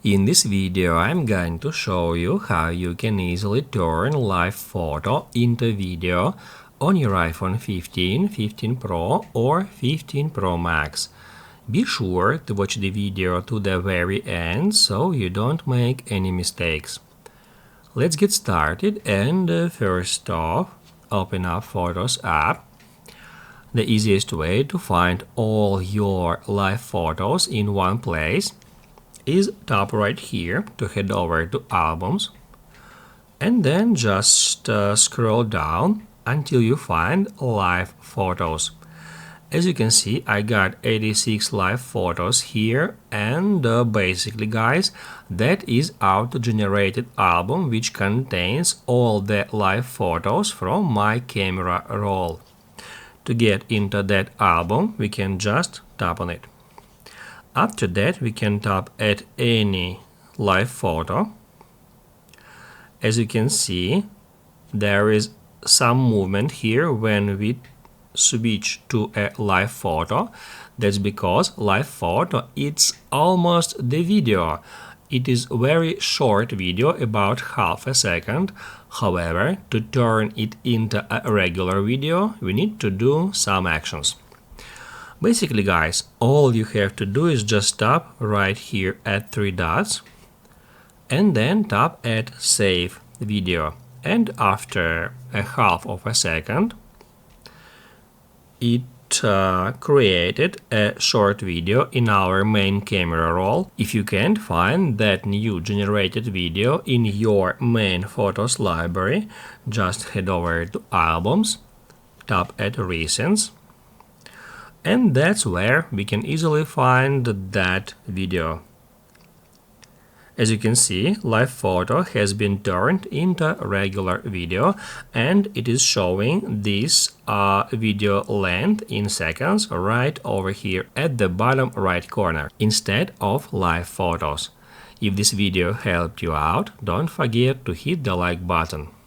In this video, I'm going to show you how you can easily turn live photo into video on your iPhone 15, 15 Pro or 15 Pro Max. Be sure to watch the video to the very end so you don't make any mistakes. Let's get started, and first off, open up Photos app. The easiest way to find all your live photos in one place is tap right here to head over to Albums, and then just scroll down until you find Live Photos. As you can see, I got 86 live photos here, and basically, guys, that is Autogenerated Album, which contains all the live photos from my camera roll. To get into that album, we can just tap on it. After that, we can tap at any live photo. As you can see, there is some movement here when we switch to a live photo. That's because live photo, it's almost the video. It is very short video, about half a second. However, to turn it into a regular video, we need to do some actions. Basically, guys, all you have to do is just tap right here at three dots and then tap at Save Video. And after a half of a second, it created a short video in our main camera roll. If you can't find that new generated video in your main photos library, just head over to Albums, tap at Recents, and that's where we can easily find that video. As you can see, live photo has been turned into regular video, and it is showing this video length in seconds right over here at the bottom right corner instead of live photos. If this video helped you out, don't forget to hit the like button.